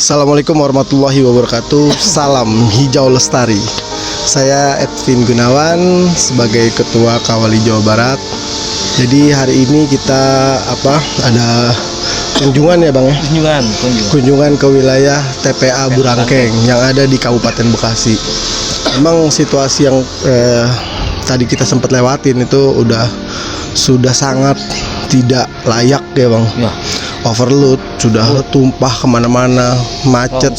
Assalamualaikum warahmatullahi wabarakatuh. Salam Hijau Lestari. Saya Edwin Gunawan sebagai Ketua Kawali Jawa Barat. Jadi hari ini kita ada kunjungan ya Bang ya? Kunjungan ke wilayah TPA Burangkeng yang ada di Kabupaten Bekasi. Memang situasi yang tadi kita sempat lewatin itu sudah sangat tidak layak ya Bang. Ya. Overload, sudah tumpah kemana-mana, macet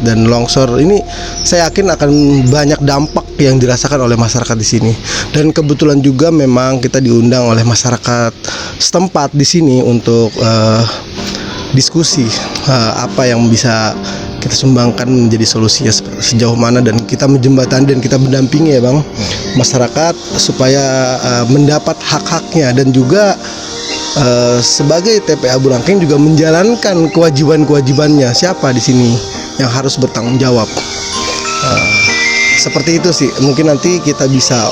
dan longsor. Ini saya yakin akan banyak dampak yang dirasakan oleh masyarakat di sini. Dan kebetulan juga memang kita diundang oleh masyarakat setempat di sini untuk diskusi apa yang bisa kita sumbangkan menjadi solusinya sejauh mana, dan kita menjembatani dan kita mendampingi ya Bang masyarakat supaya mendapat hak-haknya, dan juga sebagai TPA Burangkeng juga menjalankan kewajiban-kewajibannya. Siapa di sini yang harus bertanggung jawab? Seperti itu sih. Mungkin nanti kita bisa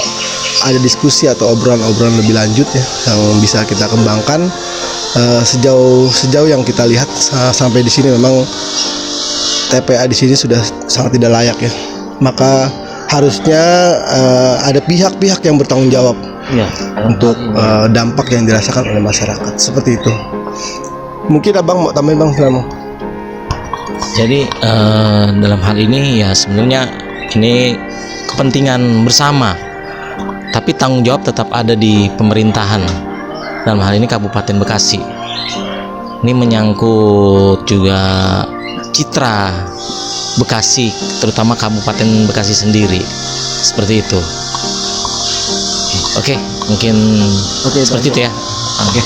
ada diskusi atau obrolan-obrolan lebih lanjut ya yang bisa kita kembangkan. Sejauh yang kita lihat sampai di sini memang TPA di sini sudah sangat tidak layak ya. Maka harusnya ada pihak-pihak yang bertanggung jawab ya, untuk dampak yang dirasakan oleh masyarakat. Seperti itu. Mungkin Abang mau tambahin Bang, silakan. Jadi dalam hal ini ya sebenarnya ini kepentingan bersama, tapi tanggung jawab tetap ada di pemerintahan. Dalam hal ini Kabupaten Bekasi. Ini menyangkut juga citra Bekasi, terutama Kabupaten Bekasi sendiri. Seperti itu. Oke, mungkin seperti itu ya. Oke.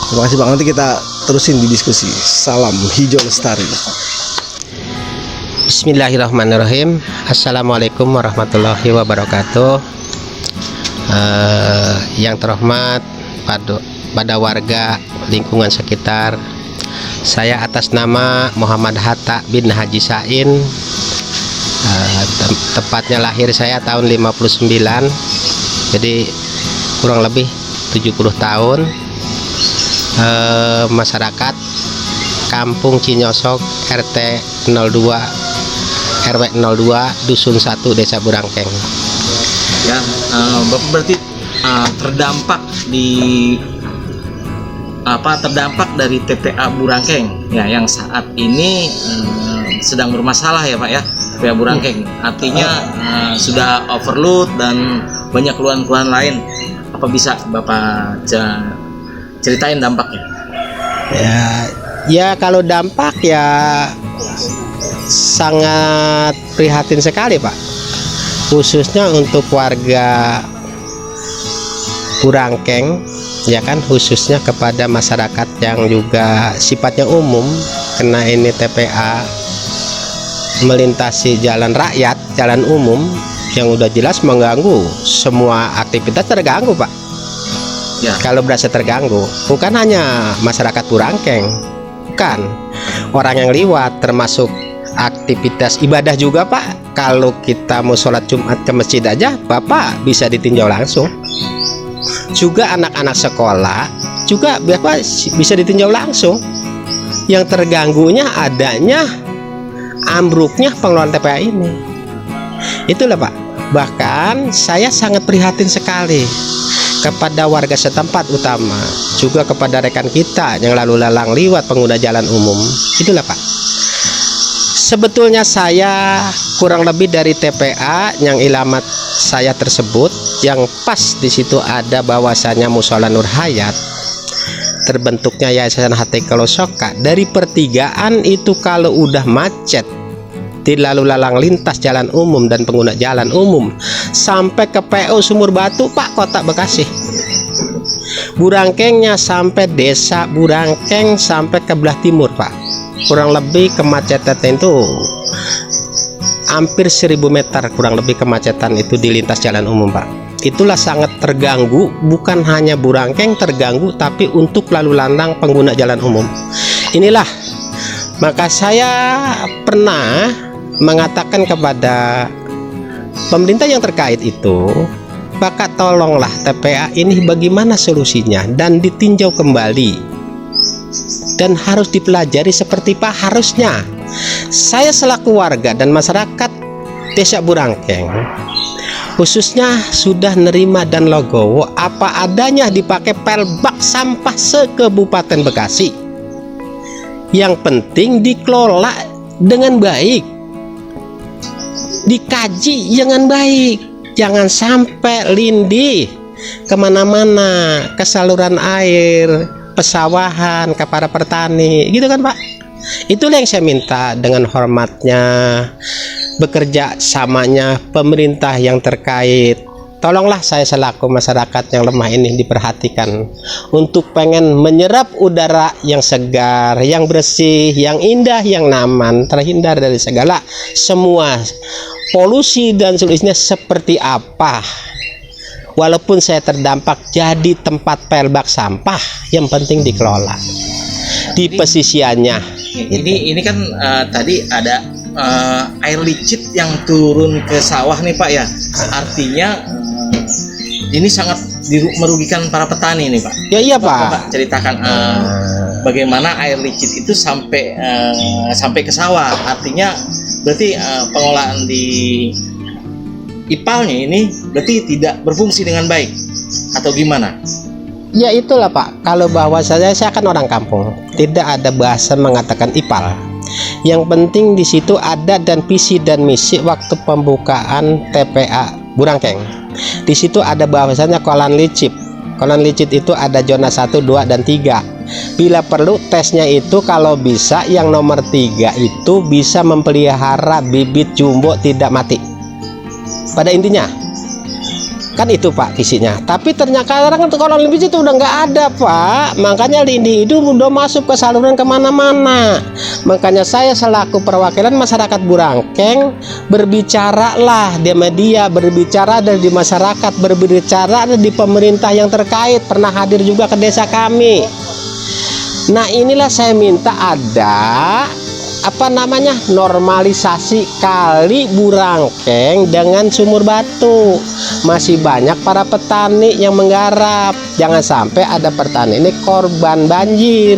Terima kasih Bang. Nanti kita terusin di diskusi. Salam Hijau Lestari. Bismillahirrahmanirrahim. Assalamualaikum warahmatullahi wabarakatuh. Yang terhormat pada warga lingkungan sekitar, saya atas nama Muhammad Hatta bin Haji Sain, tepatnya lahir saya tahun 59, jadi kurang lebih 70 tahun. Masyarakat Kampung Cinyosok RT 02 RW 02 Dusun 1 Desa Burangkeng. Ya, Bapak berarti terdampak dari TPA Burangkeng ya, yang saat ini sedang bermasalah ya Pak ya, TPA Burangkeng. Artinya sudah overload dan banyak keluhan-keluhan lain. Apa bisa Bapak ceritain dampaknya? Ya kalau dampak ya sangat prihatin sekali Pak, khususnya untuk warga Burangkeng, ya kan, khususnya kepada masyarakat yang juga sifatnya umum, karena ini TPA melintasi jalan rakyat, jalan umum yang udah jelas mengganggu semua aktivitas, terganggu Pak. Ya. Kalau berasa terganggu, bukan hanya masyarakat Burangkeng, bukan orang yang liwat, termasuk aktivitas ibadah juga Pak. Kalau kita mau sholat Jumat ke masjid aja, Bapak bisa ditinjau langsung. Juga anak-anak sekolah juga Bapak bisa ditinjau langsung. Yang terganggunya adanya ambruknya pengelolaan TPA ini. Itulah Pak. Bahkan saya sangat prihatin sekali kepada warga setempat, utama juga kepada rekan kita yang lalu lalang liwat pengguna jalan umum. Itulah Pak. Sebetulnya saya kurang lebih dari TPA yang ilamat saya tersebut, yang pas di situ ada bahwasanya Mushola Nur Hayat, terbentuknya Yayasan Hati Kalosoka. Dari pertigaan itu kalau udah macet di lalu lalang lintas jalan umum dan pengguna jalan umum sampai ke PO Sumur Batu Pak, Kota Bekasi, Burangkengnya sampai desa Burangkeng sampai ke belah timur Pak, kurang lebih kemacetan itu hampir 1000 meter kurang lebih kemacetan itu di lintas jalan umum Pak. Itulah sangat terganggu, bukan hanya Burangkeng terganggu, tapi untuk lalu lalang pengguna jalan umum. Inilah maka saya pernah mengatakan kepada pemerintah yang terkait itu, maka tolonglah TPA ini bagaimana solusinya dan ditinjau kembali dan harus dipelajari seperti Pak. Harusnya saya selaku warga dan masyarakat Desa Burangkeng khususnya sudah nerima dan logowo apa adanya dipakai pelbak sampah se-Kabupaten Bekasi. Yang penting dikelola dengan baik, dikaji dengan baik, jangan sampai lindih kemana-mana, ke saluran air, pesawahan, ke para petani, gitu kan Pak. Itulah yang saya minta dengan hormatnya, bekerja samanya pemerintah yang terkait. Tolonglah saya selaku masyarakat yang lemah ini diperhatikan untuk pengen menyerap udara yang segar, yang bersih, yang indah, yang nyaman, terhindar dari segala semua polusi dan seterusnya seperti apa. Walaupun saya terdampak jadi tempat pelbak sampah, yang penting dikelola di pesisiannya. Ini kan tadi ada air licit yang turun ke sawah nih Pak ya. Artinya ini sangat merugikan para petani nih Pak. Ya iya Pak. Bapak ceritakan bagaimana air licit itu sampai ke sawah. Artinya berarti pengolahan di IPAL-nya ini berarti tidak berfungsi dengan baik atau gimana? Ya itulah Pak, kalau bahwa saya kan orang kampung, tidak ada bahasa mengatakan IPAL. Yang penting di situ ada dan visi dan misi waktu pembukaan TPA Burangkeng. Di situ ada bahwasanya kolam licit. Kolam licit itu ada zona 1, 2, dan 3. Bila perlu tesnya itu kalau bisa yang nomor 3 itu bisa memelihara bibit jumbo tidak mati. Pada intinya kan itu Pak visinya. Tapi ternyata sekarang untuk kolam licit itu udah nggak ada Pak. Makanya lindi itu udah masuk ke saluran kemana-mana. Makanya saya selaku perwakilan masyarakat Burangkeng berbicaralah di media, berbicara dari masyarakat, berbicara di pemerintah yang terkait, pernah hadir juga ke desa kami. Nah inilah saya minta ada normalisasi kali Burangkeng dengan Sumur Batu. Masih banyak para petani yang menggarap, jangan sampai ada petani ini korban banjir.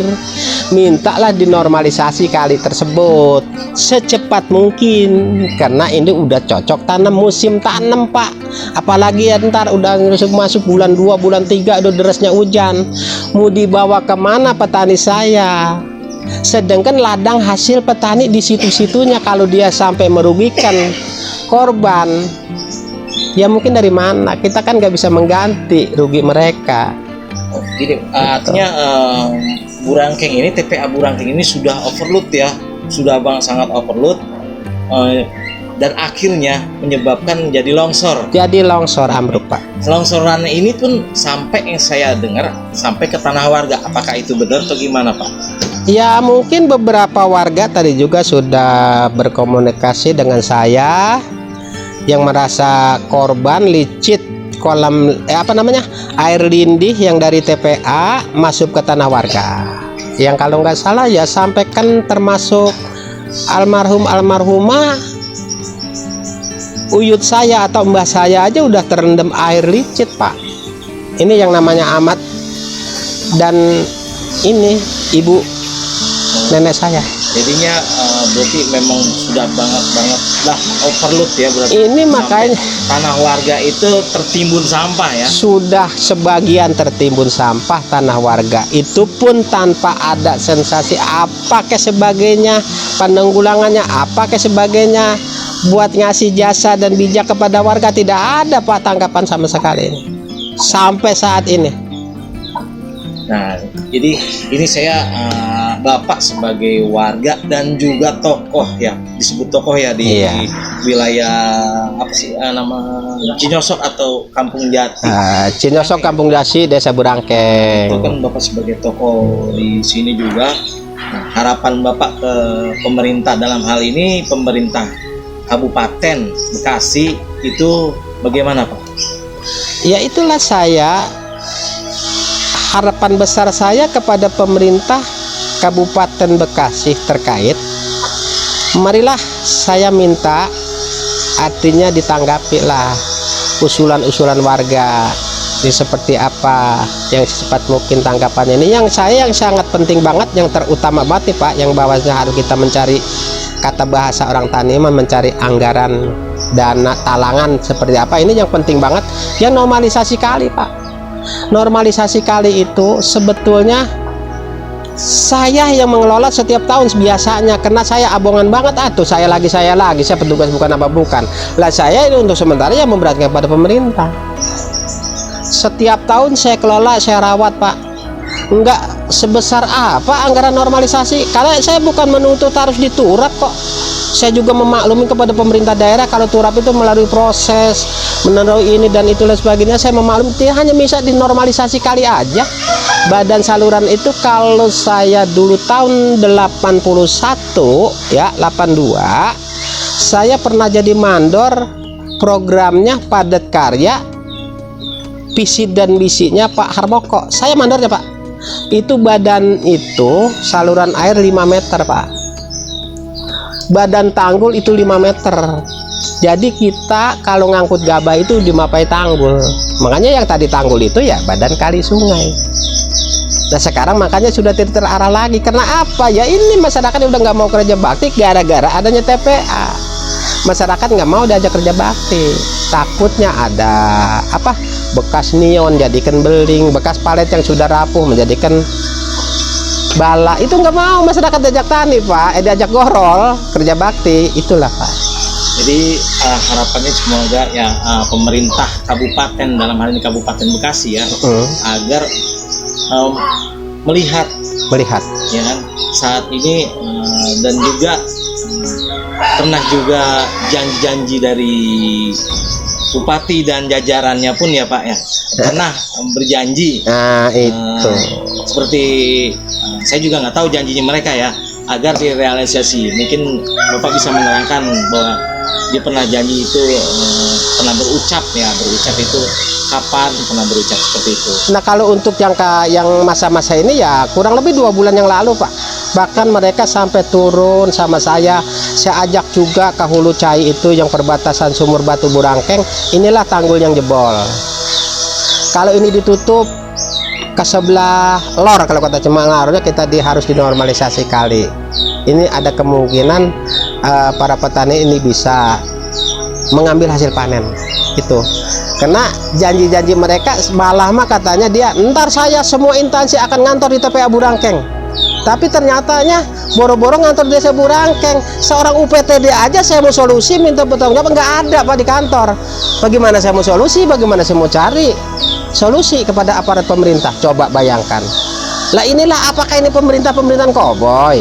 Mintalah dinormalisasi kali tersebut secepat mungkin, karena ini udah cocok tanam, musim tanam Pak. Apalagi ya ntar udah masuk bulan 2, bulan 3 udah derasnya hujan, mau dibawa kemana petani saya? Sedangkan ladang hasil petani di situ-situnya, kalau dia sampai merugikan korban, ya mungkin dari mana? Kita kan nggak bisa mengganti rugi mereka. Jadi artinya Burangkeng ini, TPA Burangkeng ini sudah overload ya, sudah sangat overload. dan akhirnya menyebabkan jadi longsor. Jadi longsor ambruk Pak. Longsorannya ini pun sampai yang saya dengar sampai ke tanah warga. Apakah itu benar atau gimana Pak? Ya mungkin beberapa warga tadi juga sudah berkomunikasi dengan saya yang merasa korban licit kolam air lindih yang dari TPA masuk ke tanah warga. Yang kalau nggak salah ya sampai kan termasuk almarhumah uyut saya atau mbah saya aja udah terendam air licit Pak. Ini yang namanya Ahmad dan ini ibu nenek saya. Jadinya berarti memang sudah banget lah overload ya berarti. Ini makanya tanah warga itu tertimbun sampah ya. Sudah sebagian tertimbun sampah tanah warga. Itu pun tanpa ada sensasi apa ke sebagainya, penanggulangannya apa ke sebagainya, buat ngasih jasa dan bijak kepada warga tidak ada Pak tanggapan sama sekali sampai saat ini. Nah, jadi ini saya Bapak sebagai warga dan juga tokoh ya, disebut tokoh ya di wilayah apa sih nama Cinyosok atau Kampung Jati. Cinyosok Kampung Jati, Desa Burangkeng. Itu kan Bapak sebagai tokoh di sini juga. Nah, harapan Bapak ke pemerintah dalam hal ini pemerintah Kabupaten Bekasi itu bagaimana Pak? Ya itulah harapan besar saya kepada pemerintah Kabupaten Bekasi terkait, marilah saya minta artinya ditanggapilah usulan-usulan warga ini seperti apa yang secepat mungkin tanggapannya. Ini yang sangat penting banget, yang terutama banget nih Pak, yang bawahnya harus kita mencari, kata bahasa orang tani mencari anggaran dana talangan seperti apa. Ini yang penting banget, yang normalisasi kali Pak. Normalisasi kali itu sebetulnya saya yang mengelola setiap tahun biasanya, karena saya abongan banget saya lagi saya petugas bukan apa bukan lah. Saya ini untuk sementara yang memberatkan kepada pemerintah. Setiap tahun saya kelola, saya rawat Pak. Enggak sebesar apa anggaran normalisasi, karena saya bukan menuntut harus diturap kok. Saya juga memaklumi kepada pemerintah daerah kalau turap itu melalui proses melalui ini dan itu dan sebagainya. Saya memaklumi hanya bisa dinormalisasi kali aja. Badan saluran itu kalau saya dulu tahun 81 ya 82 saya pernah jadi mandor programnya padat karya visi dan misinya Pak Harmoko. Saya mandornya Pak. Itu badan itu saluran air 5 meter Pak. Badan tanggul itu 5 meter. Jadi kita kalau ngangkut gabah itu dimapai tanggul. Makanya yang tadi tanggul itu ya badan kali sungai. Nah sekarang makanya sudah tidak terarah lagi. Karena apa? Ya ini masyarakat udah nggak mau kerja bakti gara-gara adanya TPA. Masyarakat nggak mau diajak kerja bakti. Takutnya ada bekas neon jadikan beling, bekas palet yang sudah rapuh menjadikan bala. Itu nggak mau masyarakat diajak tani Pak, diajak gorol kerja bakti. Itulah Pak. Jadi harapannya semoga ya pemerintah kabupaten dalam hal ini Kabupaten Bekasi ya agar melihat ya kan saat ini dan juga pernah juga janji-janji dari Bupati dan jajarannya pun ya Pak ya pernah berjanji. Nah itu seperti saya juga nggak tahu janjinya mereka ya agar direalisasi. Mungkin Bapak bisa menerangkan bahwa dia pernah janji itu pernah berucap itu kapan pernah berucap seperti itu. Nah kalau untuk yang masa-masa ini ya kurang lebih 2 bulan yang lalu Pak. Bahkan mereka sampai turun sama saya ajak juga ke Hulu Cai itu yang perbatasan Sumur Batu Burangkeng. Inilah tanggul yang jebol. Kalau ini ditutup ke sebelah lor, kalau kata Cemangarnya kita harus dinormalisasi kali. Ini ada kemungkinan para petani ini bisa mengambil hasil panen itu. Karena janji-janji mereka malah katanya dia ntar saya semua instansi akan ngantor di TPA Burangkeng. Tapi ternyatanya boro-boro ngantor desa Burangkeng. Seorang UPTD aja saya mau solusi minta bertanggung jawab nggak ada Pak di kantor. Bagaimana saya mau solusi? Bagaimana saya mau cari solusi kepada aparat pemerintah? Coba bayangkan. Lah inilah apakah ini pemerintahan koboi?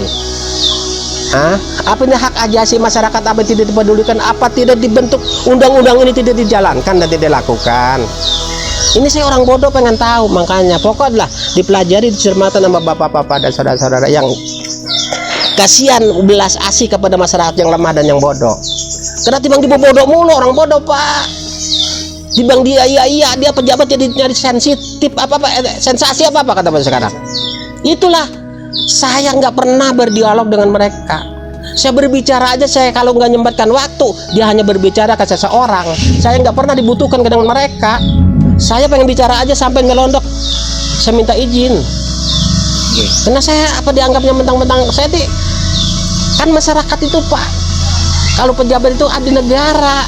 Apa ini hak ajasi masyarakat apa tidak dipedulikan? Apa tidak dibentuk undang-undang ini tidak dijalankan dan tidak dilakukan? Ini saya orang bodoh pengen tahu, makanya pokoknya dipelajari, dicermati sama bapak-bapak dan saudara-saudara yang kasihan belas asih kepada masyarakat yang lemah dan yang bodoh. Karena timbang bodoh mulu orang bodoh pak. Timbang dia dia pejabat jadi nyari sensitif sensasi apa kata sekarang. Itulah saya nggak pernah berdialog dengan mereka. Saya berbicara aja, saya kalau nggak nyempatkan waktu, dia hanya berbicara ke seseorang. Saya nggak pernah dibutuhkan dengan mereka. Saya pengen bicara aja sampai ngelondok, saya minta izin. Karena saya dianggapnya mentang-mentang saya kan masyarakat itu pak. Kalau pejabat itu abdi negara,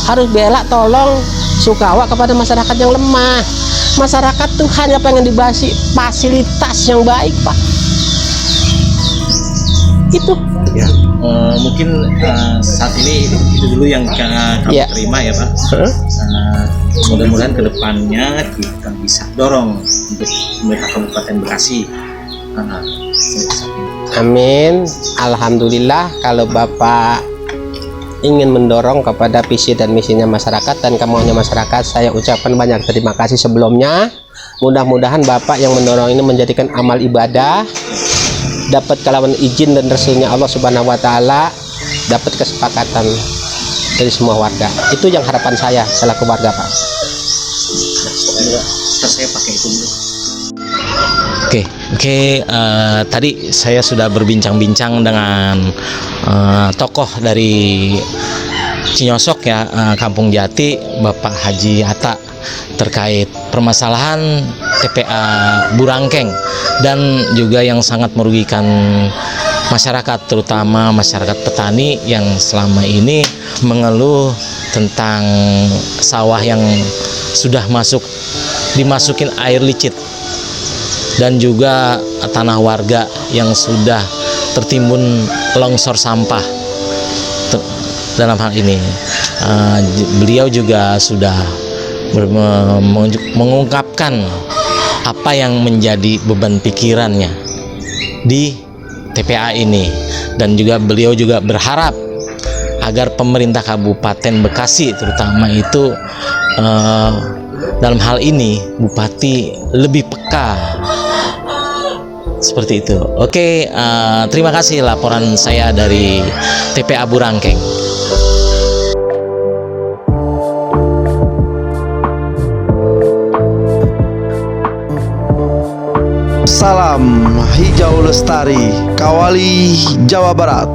harus bela tolong sukawa kepada masyarakat yang lemah. Masyarakat tuh hanya pengen dibagi fasilitas yang baik pak. Itu ya. Mungkin saat ini itu dulu yang kami terima ya Pak. Mudah-mudahan kedepannya kita bisa dorong untuk pemerintah Kabupaten Bekasi. Amin. Alhamdulillah kalau Bapak ingin mendorong kepada visi dan misinya masyarakat dan kemauannya masyarakat, saya ucapkan banyak terima kasih sebelumnya. Mudah-mudahan Bapak yang mendorong ini menjadikan amal ibadah, dapat kalawan izin dan restunya Allah Subhanahu wa taala, dapat kesepakatan dari semua warga. Itu yang harapan saya selaku warga, Pak. Saya pakai itu dulu. Oke, tadi saya sudah berbincang-bincang dengan tokoh dari Cinyosok ya, Kampung Jati, Bapak Haji Atta, terkait permasalahan TPA Burangkeng dan juga yang sangat merugikan masyarakat, terutama masyarakat petani yang selama ini mengeluh tentang sawah yang sudah dimasukin air licit dan juga tanah warga yang sudah tertimbun longsor sampah. Dalam hal ini beliau juga sudah mengungkapkan apa yang menjadi beban pikirannya di TPA ini, dan juga beliau juga berharap agar pemerintah Kabupaten Bekasi terutama itu dalam hal ini Bupati lebih peka seperti itu. Oke, terima kasih laporan saya dari TPA Burangkeng. Salam hijau lestari, Kawali Jawa Barat.